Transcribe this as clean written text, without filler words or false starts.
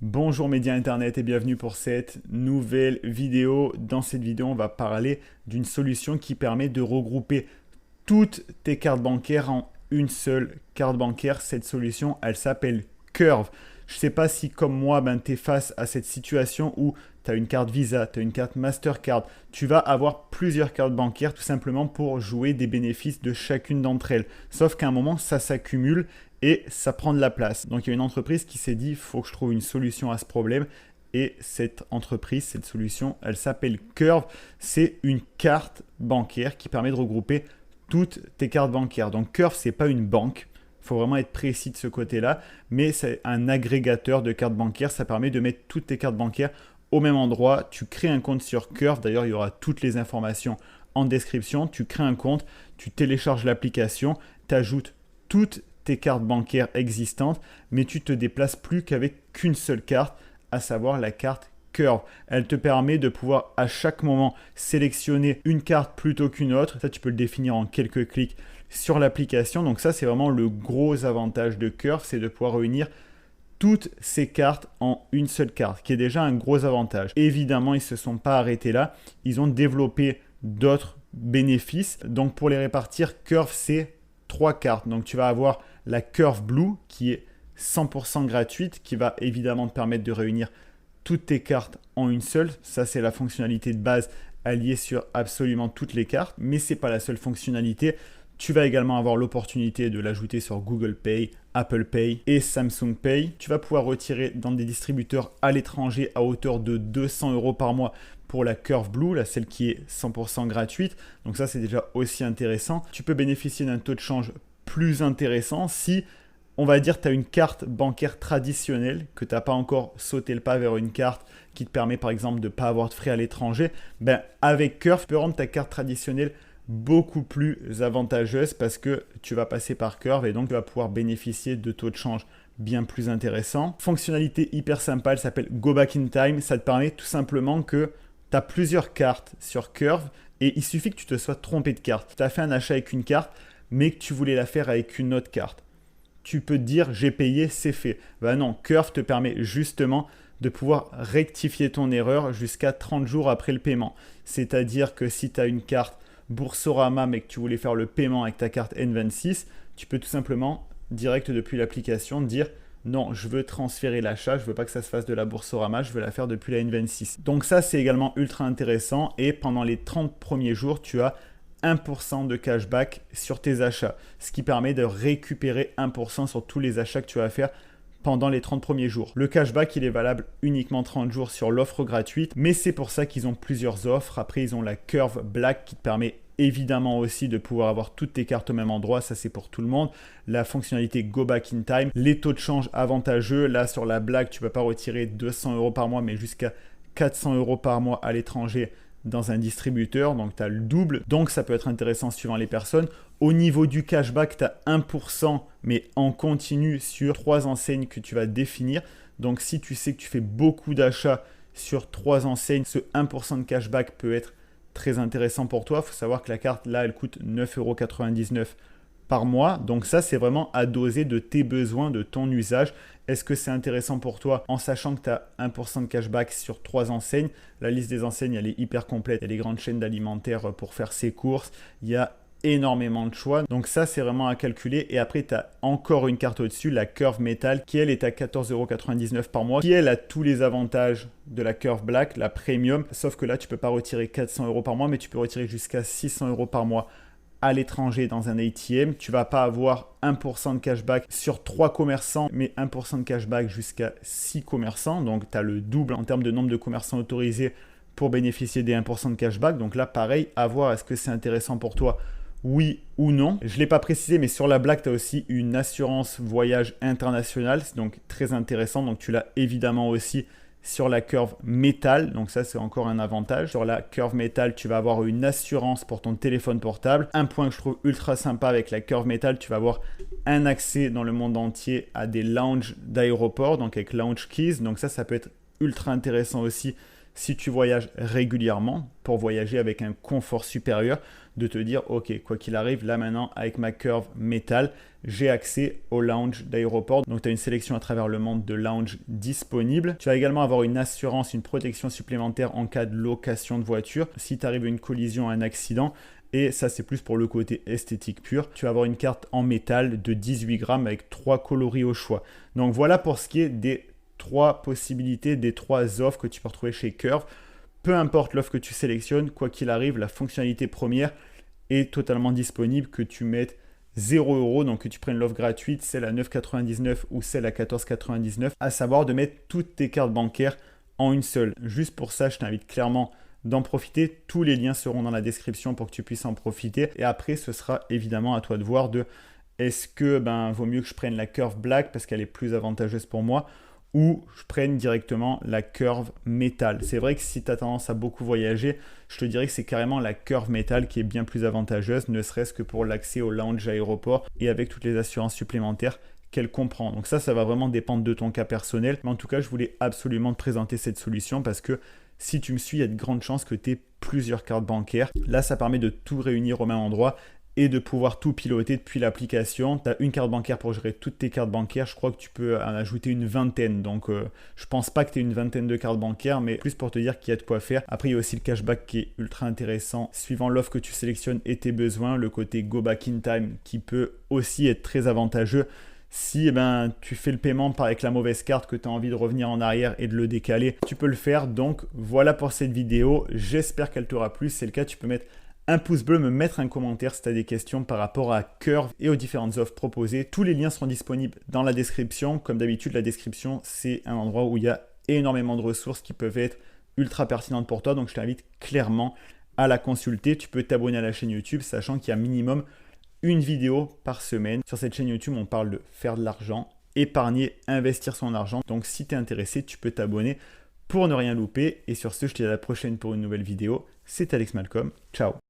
Bonjour médias internet et bienvenue pour cette nouvelle vidéo. Dans cette vidéo, on va parler d'une solution qui permet de regrouper toutes tes cartes bancaires en une seule carte bancaire. Cette solution, elle s'appelle Curve. Je ne sais pas si comme moi, tu es face à cette situation où tu as une carte Visa, tu as une carte Mastercard. Tu vas avoir plusieurs cartes bancaires tout simplement pour jouer des bénéfices de chacune d'entre elles. Sauf qu'à un moment, ça s'accumule et ça prend de la place. Donc il y a une entreprise qui s'est dit, il faut que je trouve une solution à ce problème. Et cette entreprise, cette solution, elle s'appelle Curve. C'est une carte bancaire qui permet de regrouper toutes tes cartes bancaires. Donc Curve, ce n'est pas une banque. Il faut vraiment être précis de ce côté-là. Mais c'est un agrégateur de cartes bancaires. Ça permet de mettre toutes tes cartes bancaires au même endroit. Tu crées un compte sur Curve. D'ailleurs, il y aura toutes les informations en description. Tu crées un compte, tu télécharges l'application, tu ajoutes toutes tes cartes bancaires existantes, mais tu te déplaces plus qu'avec qu'une seule carte, à savoir la carte Curve. Elle te permet de pouvoir à chaque moment sélectionner une carte plutôt qu'une autre. Ça, tu peux le définir en quelques clics sur l'application. Donc ça, c'est vraiment le gros avantage de Curve, c'est de pouvoir réunir toutes ces cartes en une seule carte, qui est déjà un gros avantage. Évidemment, ils ne se sont pas arrêtés là. Ils ont développé d'autres bénéfices. Donc pour les répartir, Curve, c'est 3 cartes. Donc tu vas avoir la Curve Blue qui est 100% gratuite, qui va évidemment te permettre de réunir toutes tes cartes en une seule. Ça, c'est la fonctionnalité de base alliée sur absolument toutes les cartes, mais ce n'est pas la seule fonctionnalité. Tu vas également avoir l'opportunité de l'ajouter sur Google Pay, Apple Pay et Samsung Pay. Tu vas pouvoir retirer dans des distributeurs à l'étranger à hauteur de 200 € par mois pour la Curve Blue, là, celle qui est 100% gratuite. Donc ça, c'est déjà aussi intéressant. Tu peux bénéficier d'un taux de change plus intéressant si, on va dire, tu as une carte bancaire traditionnelle, que tu n'as pas encore sauté le pas vers une carte qui te permet par exemple de ne pas avoir de frais à l'étranger. Avec Curve, tu peux rendre ta carte traditionnelle beaucoup plus avantageuse parce que tu vas passer par Curve et donc tu vas pouvoir bénéficier de taux de change bien plus intéressants. Fonctionnalité hyper sympa, elle s'appelle Go Back in Time. Ça te permet tout simplement que tu as plusieurs cartes sur Curve et il suffit que tu te sois trompé de carte. Tu as fait un achat avec une carte mais que tu voulais la faire avec une autre carte. Tu peux te dire j'ai payé, c'est fait. Non, Curve te permet justement de pouvoir rectifier ton erreur jusqu'à 30 jours après le paiement. C'est-à-dire que si tu as une carte Boursorama mais que tu voulais faire le paiement avec ta carte N26, tu peux tout simplement, direct depuis l'application, dire non, je veux transférer l'achat, je ne veux pas que ça se fasse de la Boursorama, je veux la faire depuis la N26. Donc ça, c'est également ultra intéressant et pendant les 30 premiers jours, tu as 1% de cashback sur tes achats, ce qui permet de récupérer 1% sur tous les achats que tu vas faire pendant les 30 premiers jours. Le cashback, il est valable uniquement 30 jours sur l'offre gratuite, mais c'est pour ça qu'ils ont plusieurs offres. Après, ils ont la Curve Black qui te permet évidemment aussi de pouvoir avoir toutes tes cartes au même endroit, ça c'est pour tout le monde. La fonctionnalité Go Back in Time, les taux de change avantageux. Là, sur la Black, tu ne vas pas retirer 200 € par mois, mais jusqu'à 400 € par mois à l'étranger dans un distributeur, donc tu as le double, donc ça peut être intéressant suivant les personnes. Au niveau du cashback, tu as 1%, mais en continu sur 3 enseignes que tu vas définir. Donc si tu sais que tu fais beaucoup d'achats sur 3 enseignes, ce 1% de cashback peut être très intéressant pour toi. Il faut savoir que la carte, là, elle coûte 9,99 € par mois. Donc ça, c'est vraiment à doser de tes besoins, de ton usage. Est-ce que c'est intéressant pour toi en sachant que tu as 1% de cashback sur 3 enseignes? La liste des enseignes, elle est hyper complète. Il y a les grandes chaînes d'alimentaire pour faire ses courses. Il y a énormément de choix. Donc ça, c'est vraiment à calculer. Et après, tu as encore une carte au-dessus, la Curve Metal, qui elle est à 14,99 € par mois, qui elle a tous les avantages de la Curve Black, la Premium. Sauf que là, tu ne peux pas retirer 400 € par mois, mais tu peux retirer jusqu'à 600 € par mois à l'étranger dans un ATM. Tu ne vas pas avoir 1% de cashback sur 3 commerçants, mais 1% de cashback jusqu'à 6 commerçants. Donc, tu as le double en termes de nombre de commerçants autorisés pour bénéficier des 1% de cashback. Donc là, pareil, à voir est-ce que c'est intéressant pour toi, oui ou non. Je ne l'ai pas précisé, mais sur la Black, tu as aussi une assurance voyage international. C'est donc très intéressant. Donc, tu l'as évidemment aussi sur la Curve Metal, donc ça c'est encore un avantage. Sur la Curve Metal, tu vas avoir une assurance pour ton téléphone portable. Un point que je trouve ultra sympa avec la Curve Metal, tu vas avoir un accès dans le monde entier à des lounges d'aéroport, donc avec Lounge Keys. Donc ça peut être ultra intéressant aussi si tu voyages régulièrement, pour voyager avec un confort supérieur, de te dire, ok, quoi qu'il arrive, là maintenant, avec ma curve métal, j'ai accès au lounge d'aéroport. Donc, tu as une sélection à travers le monde de lounge disponibles. Tu vas également avoir une assurance, une protection supplémentaire en cas de location de voiture. Si tu arrives à une collision, un accident, et ça, c'est plus pour le côté esthétique pur. Tu vas avoir une carte en métal de 18 grammes avec 3 coloris au choix. Donc, voilà pour ce qui est des 3 possibilités, des 3 offres que tu peux retrouver chez Curve. Peu importe l'offre que tu sélectionnes, quoi qu'il arrive, la fonctionnalité première est totalement disponible, que tu mettes 0 €, donc que tu prennes l'offre gratuite, celle à 9,99 ou celle à 14,99, à savoir de mettre toutes tes cartes bancaires en une seule. Juste pour ça, je t'invite clairement d'en profiter. Tous les liens seront dans la description pour que tu puisses en profiter. Et après, ce sera évidemment à toi de voir est-ce que vaut mieux que je prenne la Curve Black parce qu'elle est plus avantageuse pour moi, ou je prenne directement la curve métal. C'est vrai que si tu as tendance à beaucoup voyager, je te dirais que c'est carrément la curve métal qui est bien plus avantageuse, ne serait-ce que pour l'accès au lounge aéroport et avec toutes les assurances supplémentaires qu'elle comprend. Donc ça va vraiment dépendre de ton cas personnel. Mais en tout cas, je voulais absolument te présenter cette solution parce que si tu me suis, il y a de grandes chances que tu aies plusieurs cartes bancaires. Là, ça permet de tout réunir au même endroit et de pouvoir tout piloter depuis l'application. Tu as une carte bancaire pour gérer toutes tes cartes bancaires. Je crois que tu peux en ajouter une vingtaine. Donc, je pense pas que tu aies une vingtaine de cartes bancaires, mais plus pour te dire qu'il y a de quoi faire. Après, il y a aussi le cashback qui est ultra intéressant. Suivant l'offre que tu sélectionnes et tes besoins, le côté go back in time qui peut aussi être très avantageux. Si tu fais le paiement avec la mauvaise carte, que tu as envie de revenir en arrière et de le décaler, tu peux le faire. Donc, voilà pour cette vidéo. J'espère qu'elle t'aura plu. Si c'est le cas, tu peux mettre un pouce bleu, me mettre un commentaire si tu as des questions par rapport à Curve et aux différentes offres proposées. Tous les liens seront disponibles dans la description. Comme d'habitude, la description, c'est un endroit où il y a énormément de ressources qui peuvent être ultra pertinentes pour toi. Donc, je t'invite clairement à la consulter. Tu peux t'abonner à la chaîne YouTube, sachant qu'il y a minimum une vidéo par semaine. Sur cette chaîne YouTube, on parle de faire de l'argent, épargner, investir son argent. Donc, si tu es intéressé, tu peux t'abonner pour ne rien louper. Et sur ce, je te dis à la prochaine pour une nouvelle vidéo. C'est Alex Malcolm. Ciao.